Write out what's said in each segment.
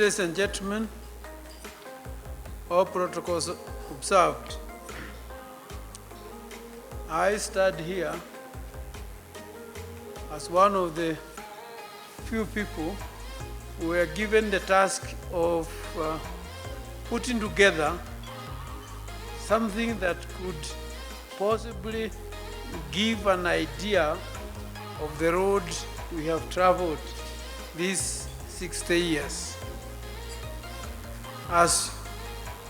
Ladies and gentlemen, all protocols observed. I stand here as one of the few people who were given the task of putting together something that could possibly give an idea of the road we have traveled these 60 years. As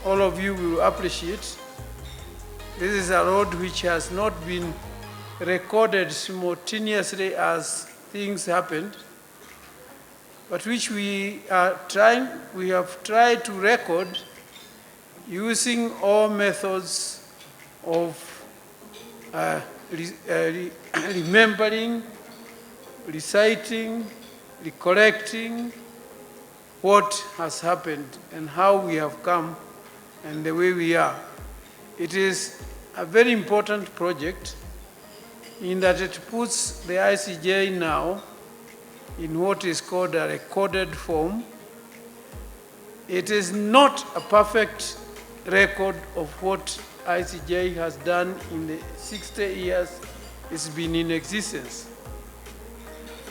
all of you will appreciate, this is a road which has not been recorded simultaneously as things happened, but which we have tried to record using all methods of remembering, reciting, recollecting what has happened and how we have come and the way we are. It is a very important project in that it puts the ICJ now in what is called a recorded form. It is not a perfect record of what ICJ has done in the 60 years it's been in existence.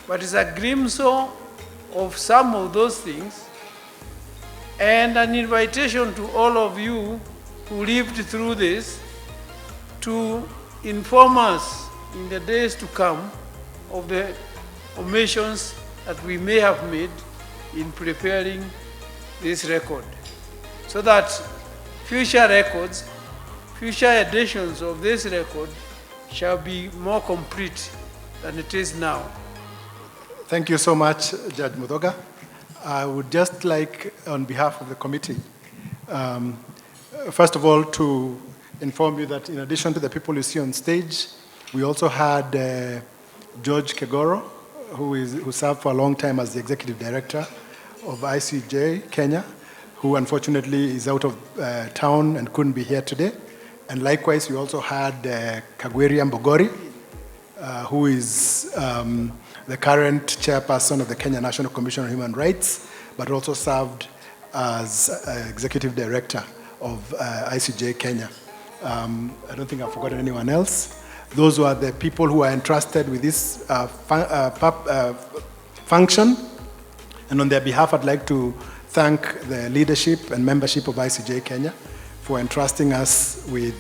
But it's a glimpse of some of those things and an invitation to all of you who lived through this to inform us in the days to come of the omissions that we may have made in preparing this record, so that future records, future editions of this record shall be more complete than it is now. Thank you so much, Judge Mudoga. I would just like, on behalf of the committee, first of all, to inform you that in addition to the people you see on stage, we also had George Kegoro, who served for a long time as the executive director of ICJ Kenya, who unfortunately is out of town and couldn't be here today. And likewise, we also had Kagweria Mbogori, who is the current chairperson of the Kenya National Commission on Human Rights, but also served as executive director of ICJ Kenya. I don't think I've forgotten anyone else. Those were the people who are entrusted with this function. And on their behalf, I'd like to thank the leadership and membership of ICJ Kenya for entrusting us with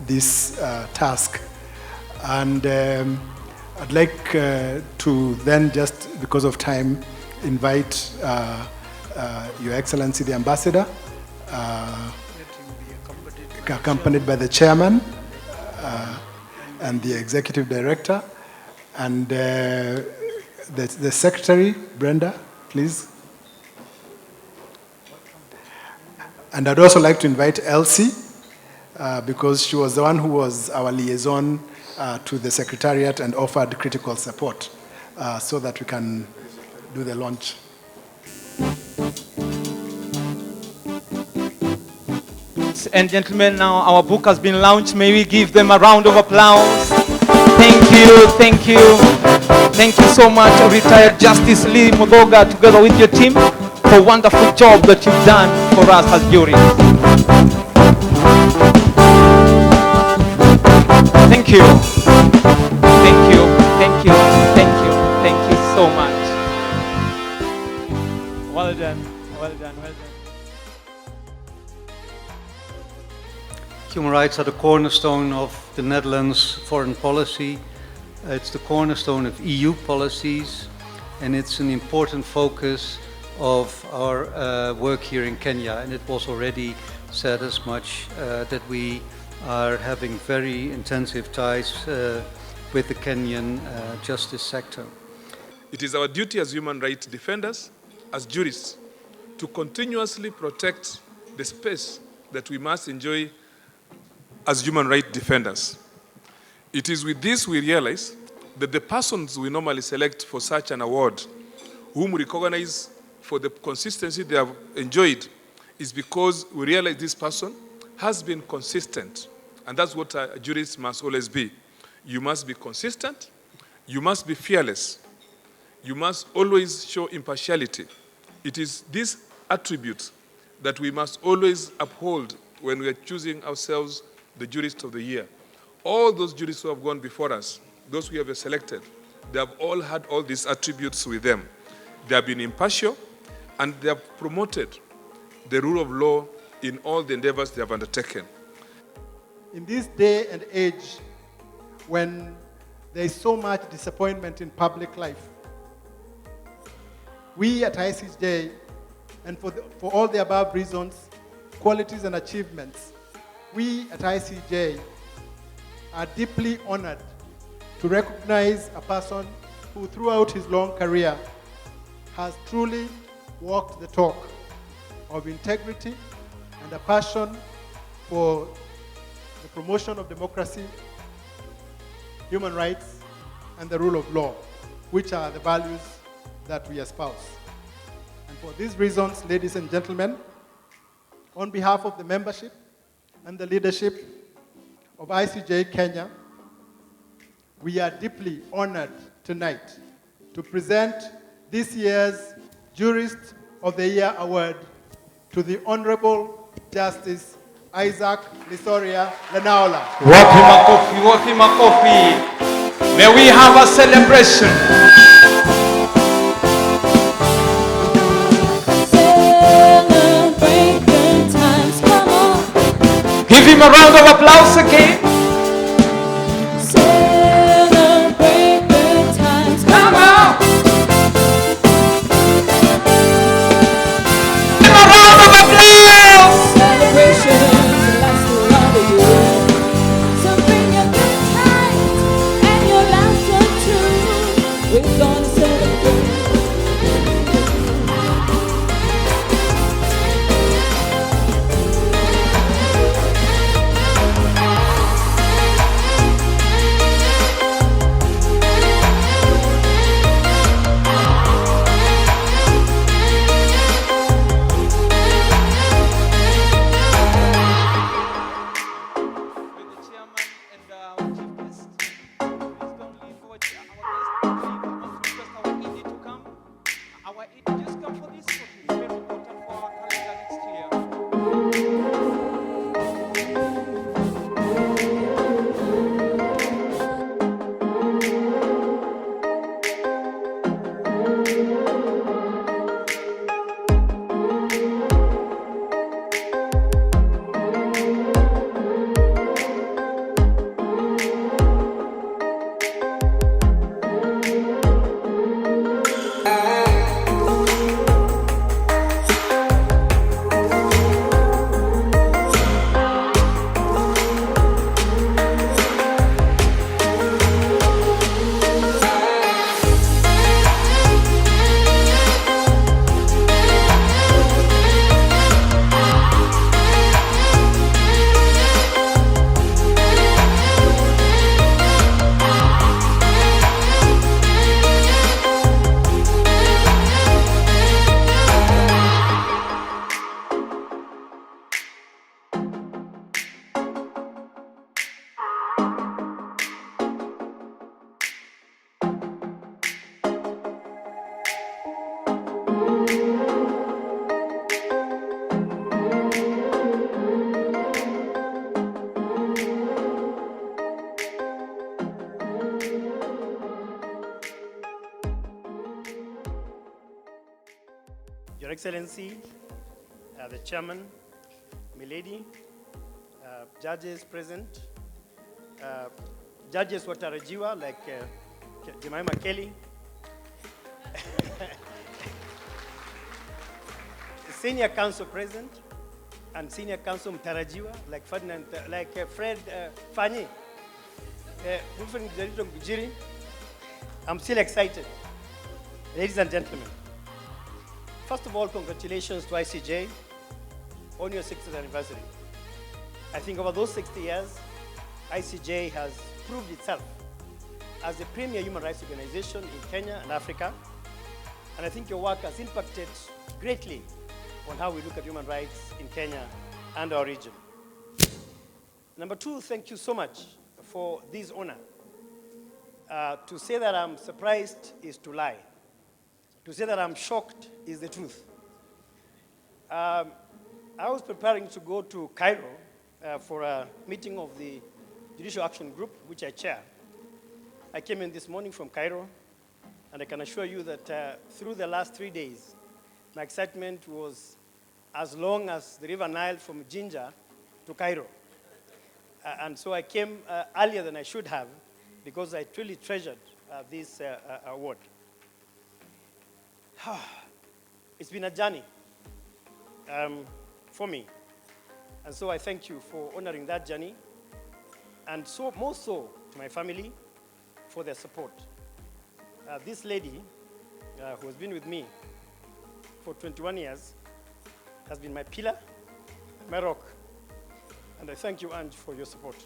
this task. And I'd like to then, just because of time, invite Your Excellency the Ambassador, accompanied by the Chairman and the Executive Director, and the Secretary, Brenda, please. And I'd also like to invite Elsie, because she was the one who was our liaison to the Secretariat and offered critical support so that we can do the launch. And gentlemen, now our book has been launched. May we give them a round of applause. Thank you, thank you. Thank you so much, retired Justice Lee Mudoga, together with your team, for a wonderful job that you've done for us as jurists. Thank you. Thank you, thank you, thank you, thank you so much. Well done, well done, well done. Human rights are the cornerstone of the Netherlands' foreign policy. It's the cornerstone of EU policies, and it's an important focus of our work here in Kenya. And it was already said as much that we are having very intensive ties with the Kenyan justice sector. It is our duty as human rights defenders, as jurists, to continuously protect the space that we must enjoy as human rights defenders. It is with this we realize that the persons we normally select for such an award, whom we recognize for the consistency they have enjoyed, is because we realize this person has been consistent. And that's what a jurist must always be. You must be consistent, you must be fearless, you must always show impartiality, It is these attributes that we must always uphold when we are choosing ourselves the jurist of the year. All those jurists who have gone before us, those we have selected, they have all had all these attributes with them. They have been impartial, and they have promoted the rule of law in all the endeavors they have undertaken. In this day and age, when there is so much disappointment in public life, we at ICJ, and for all the above reasons, qualities and achievements, we at ICJ are deeply honored to recognize a person who throughout his long career has truly walked the talk of integrity and a passion for the promotion of democracy, human rights, and the rule of law, which are the values that we espouse. And for these reasons, ladies and gentlemen, on behalf of the membership and the leadership of ICJ Kenya, we are deeply honored tonight to present this year's Jurist of the Year Award to the Honorable Justice Isaac Lisoria Lenaola. Wapi makofi, wapi makofi. May we have a celebration. Celebrate good times, come on. Give him a round of applause again. Celebrate good times, come on. Give him a round of applause. Celebrations last throughout the year. So bring your good times and your laughter too. We're gonna celebrate. With the chairman and our chief guest, please don't leave our guest. I want to request our ED to come. Our ED, just come for this. It's very important for our calendar next year. Your Excellency, the Chairman, Milady, judges present, judges watarajiwa like Jemima Kelly, senior counsel present, and senior counsel mtarajiwa like Ferdinand, Fred Fanyi, Wilfred Gujiri. I'm still excited. Ladies and gentlemen, first of all, congratulations to ICJ on your 60th anniversary. I think over those 60 years, ICJ has proved itself as the premier human rights organization in Kenya and Africa. And I think your work has impacted greatly on how we look at human rights in Kenya and our region. Number two, thank you so much for this honor. To say that I'm surprised is to lie. To say that I'm shocked is the truth. I was preparing to go to Cairo for a meeting of the Judicial Action Group, which I chair. I came in this morning from Cairo, and I can assure you that through the last 3 days, my excitement was as long as the River Nile from Jinja to Cairo. And so I came earlier than I should have because I truly treasured this award. It's been a journey for me. And so I thank you for honoring that journey, and so more so to my family for their support. This lady, who has been with me for 21 years, has been my pillar, my rock. And I thank you, Ange, for your support.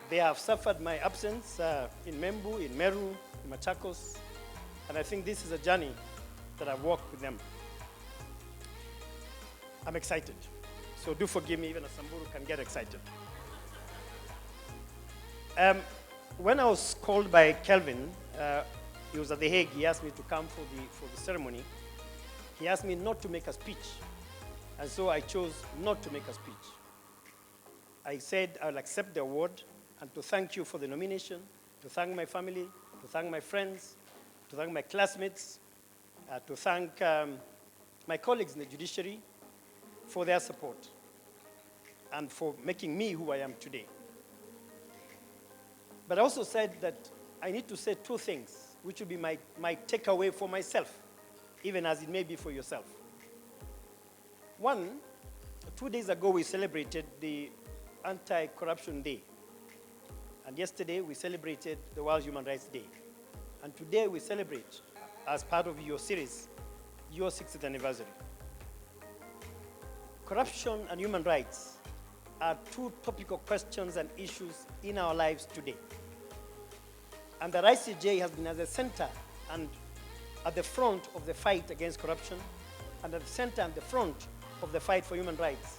They have suffered my absence in Membu, in Meru, in Machakos, and I think this is a journey that I've walked with them. I'm excited, so do forgive me, even a Samburu can get excited. When I was called by Kelvin, he was at The Hague, he asked me to come for the ceremony. He asked me not to make a speech, and so I chose not to make a speech. I said I'll accept the award, and to thank you for the nomination, to thank my family, to thank my friends, to thank my classmates, to thank my colleagues in the judiciary for their support and for making me who I am today. But I also said that I need to say two things, which will be my takeaway for myself, even as it may be for yourself. One, 2 days ago we celebrated the Anti-Corruption Day. And yesterday we celebrated the World Human Rights Day. And today we celebrate, as part of your series, your 60th anniversary. Corruption and human rights are two topical questions and issues in our lives today. And the ICJ has been at the center and at the front of the fight against corruption, and at the center and the front of the fight for human rights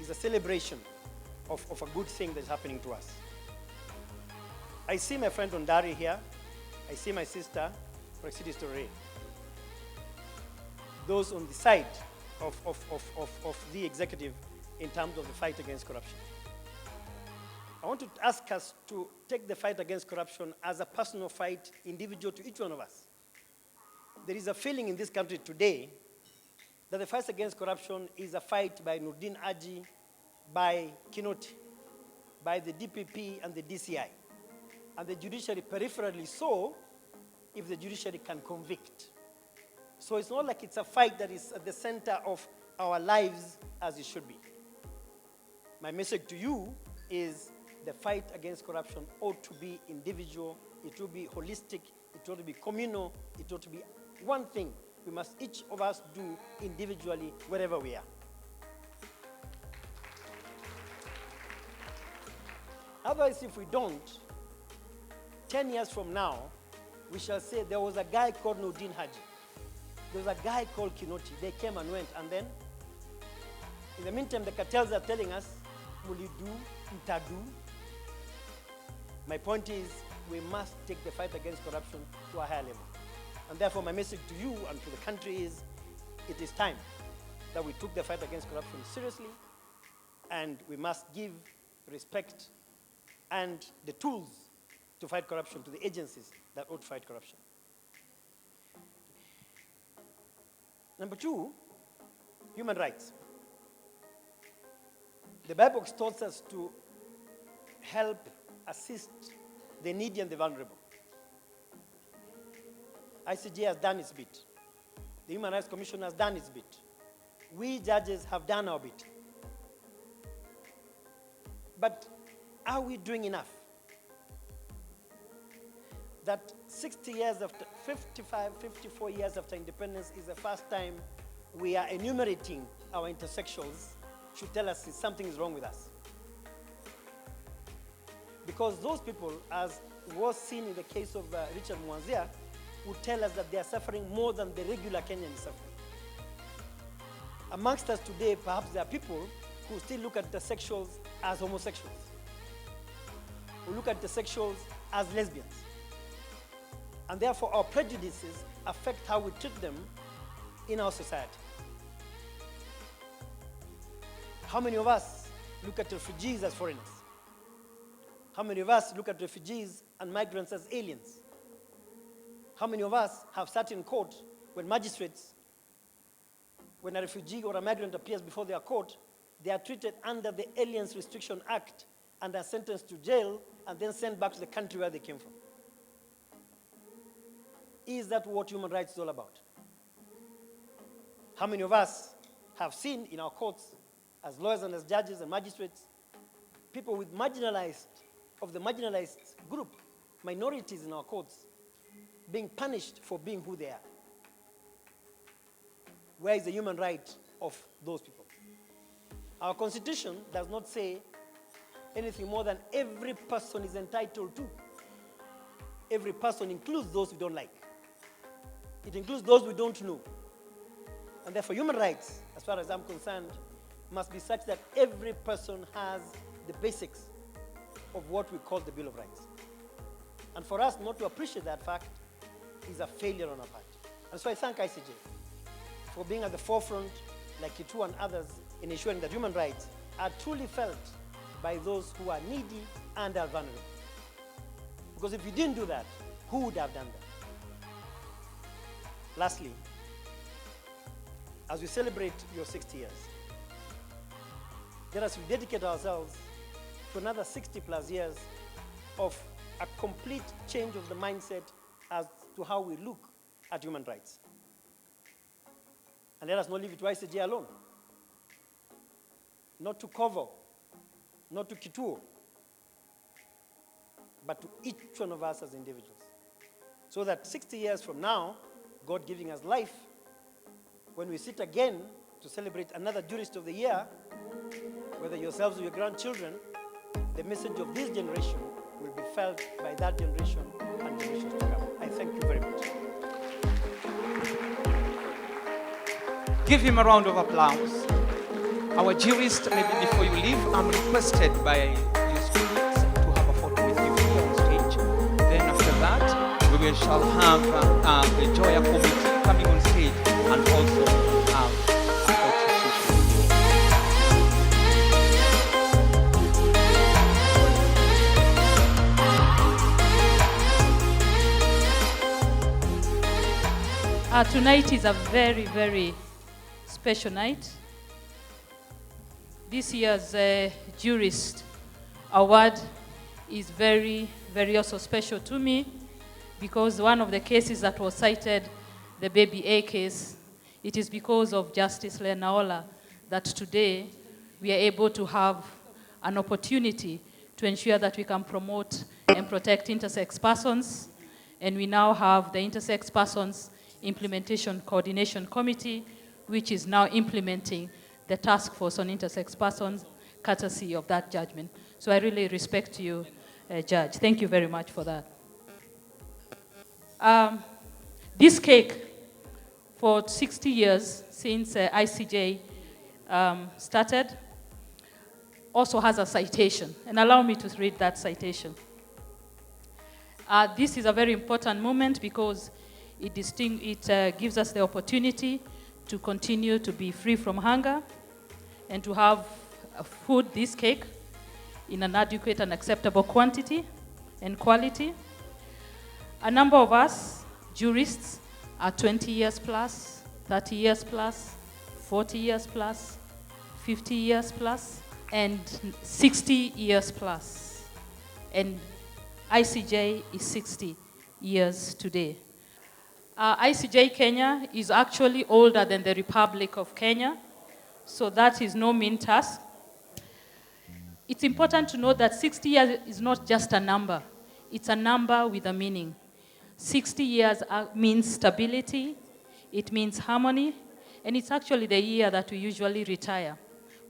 is a celebration of a good thing that's happening to us. I see my friend Ondari here. I see my sister, Praxidis Torre. Those on the side of the executive in terms of the fight against corruption. I want to ask us to take the fight against corruption as a personal fight, individual to each one of us. There is a feeling in this country today that the fight against corruption is a fight by Nurdin Aji, by Kinoti, by the DPP and the DCI, and the judiciary peripherally so if the judiciary can convict. So it's not like it's a fight that is at the center of our lives as it should be. My message to you is the fight against corruption ought to be individual, it ought to be holistic, it ought to be communal, it ought to be one thing we must each of us do individually wherever we are. Otherwise, if we don't, 10 years from now, we shall say there was a guy called Nurdin Haji. There was a guy called Kinoti. They came and went, and then, in the meantime, the cartels are telling us, will you do, itadu? My point is, we must take the fight against corruption to a higher level. And therefore, my message to you and to the country is, it is time that we took the fight against corruption seriously, and we must give respect and the tools to fight corruption to the agencies that ought to fight corruption. Number two, human rights. The Bible exhorts us to help, assist the needy and the vulnerable. ICJ has done its bit. The Human Rights Commission has done its bit. We judges have done our bit. But are we doing enough? That 60 years after, 55, 54 years after independence is the first time we are enumerating our intersections should tell us something is wrong with us. Because those people, as was seen in the case of Richard Mwanzia, would tell us that they are suffering more than the regular Kenyan is suffering. Amongst us today, perhaps there are people who still look at the sexuals as homosexuals, who look at the sexuals as lesbians. And therefore, our prejudices affect how we treat them in our society. How many of us look at refugees as foreigners? How many of us look at refugees and migrants as aliens? How many of us have sat in court when magistrates, when a refugee or a migrant appears before their court, they are treated under the Aliens Restriction Act and are sentenced to jail and then sent back to the country where they came from? Is that what human rights is all about? How many of us have seen in our courts, as lawyers and as judges and magistrates, people with of the marginalized group, minorities in our courts, being punished for being who they are? Where is the human right of those people? Our Constitution does not say anything more than every person is entitled to. Every person includes those we don't like. It includes those we don't know. And therefore, human rights, as far as I'm concerned, must be such that every person has the basics of what we call the Bill of Rights. And for us not to appreciate that fact is a failure on our part. And so I thank ICJ for being at the forefront, like Kitu and others, in ensuring that human rights are truly felt by those who are needy and are vulnerable. Because if you didn't do that, who would have done that? Lastly, as we celebrate your 60 years, let us dedicate ourselves to another 60 plus years of a complete change of the mindset as to how we look at human rights. And let us not leave it to ICJ alone, not to Kovo, not to Kituo, but to each one of us as individuals. So that 60 years from now, God giving us life, when we sit again to celebrate another Jurist of the Year, whether yourselves or your grandchildren, the message of this generation will be felt by that generation and generations to come. I thank you very much. Give him a round of applause. Our jurist, maybe before you leave, I'm requested by your students to have a photo with you here on stage. Then after that, we shall have the Joya committee coming on stage and also have a photo session. Tonight is a very, very special night. This year's Jurist Award is very, very also special to me because one of the cases that was cited, the Baby A case, it is because of Justice Lenaola that today we are able to have an opportunity to ensure that we can promote and protect intersex persons. And we now have the Intersex Persons Implementation Coordination Committee, which is now implementing the task force on intersex persons, courtesy of that judgment. So I really respect you, Judge. Thank you very much for that. This cake, for 60 years since ICJ started, also has a citation. And allow me to read that citation. This is a very important moment because it gives us the opportunity to continue to be free from hunger and to have food, this cake, in an adequate and acceptable quantity and quality. A number of us, jurists, are 20 years plus, 30 years plus, 40 years plus, 50 years plus, and 60 years plus. And ICJ is 60 years today. ICJ Kenya is actually older than the Republic of Kenya, so that is no mean task. It's important to note that 60 years is not just a number. It's a number with a meaning. 60 years means stability, it means harmony, and it's actually the year that we usually retire.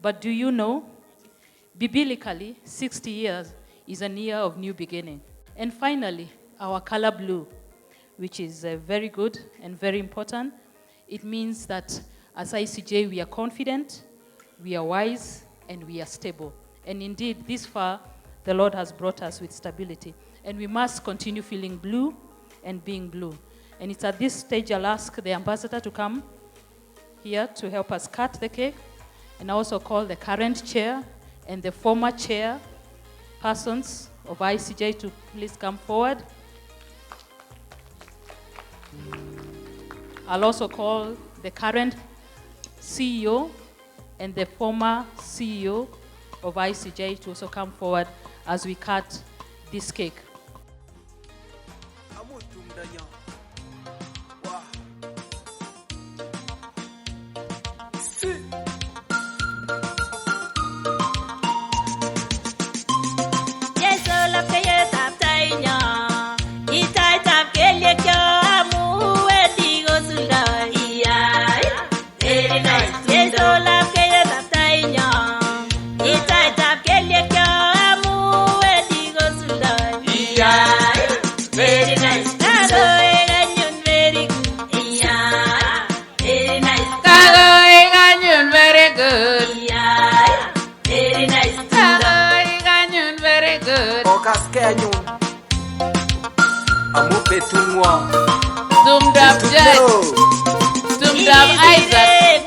But do you know, biblically, 60 years is a year of new beginning. And finally, our color blue, which is very good and very important. It means that as ICJ, we are confident, we are wise, and we are stable. And indeed, this far, the Lord has brought us with stability. And we must continue feeling blue and being blue. And it's at this stage I'll ask the ambassador to come here to help us cut the cake, and also call the current chair and the former chair persons of ICJ to please come forward. I'll also call the current CEO and the former CEO of ICJ to also come forward as we cut this cake. Tumdab Judge, Tumdab Isaac.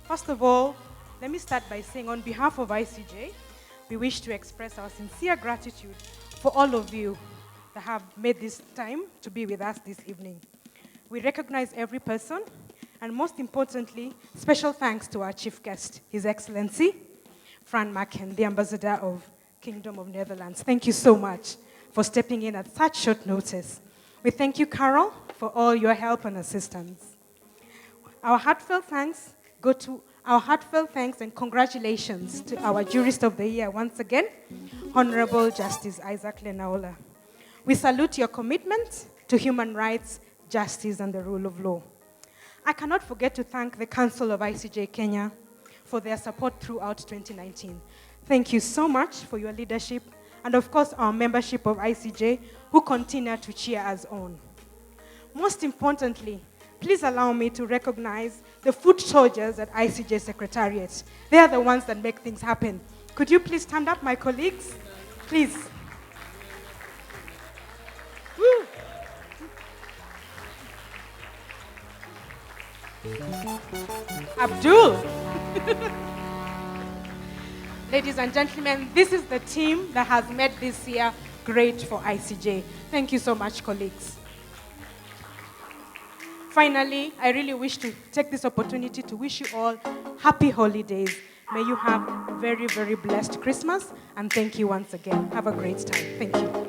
First of all, let me start by saying on behalf of ICJ, we wish to express our sincere gratitude for all of you that have made this time to be with us this evening. We recognize every person, and most importantly, special thanks to our chief guest, His Excellency, Fran Maken, the Ambassador of Kingdom of Netherlands. Thank you so much for stepping in at such short notice. We thank you, Carol, for all your help and assistance. Our heartfelt thanks and congratulations to our Jurist of the Year once again, Honorable Justice Isaac Lenaola. We salute your commitment to human rights, justice, and the rule of law. I cannot forget to thank the Council of ICJ Kenya for their support throughout 2019. Thank you so much for your leadership, and of course our membership of ICJ who continue to cheer us on. Most importantly, please allow me to recognize the foot soldiers at ICJ Secretariat. They are the ones that make things happen. Could you please stand up, my colleagues? Please. Woo. Abdul. Ladies and gentlemen, this is the team that has made this year great for ICJ. Thank you so much, colleagues. Finally, I really wish to take this opportunity to wish you all happy holidays. May you have a very, very blessed Christmas, and thank you once again. Have a great time. Thank you.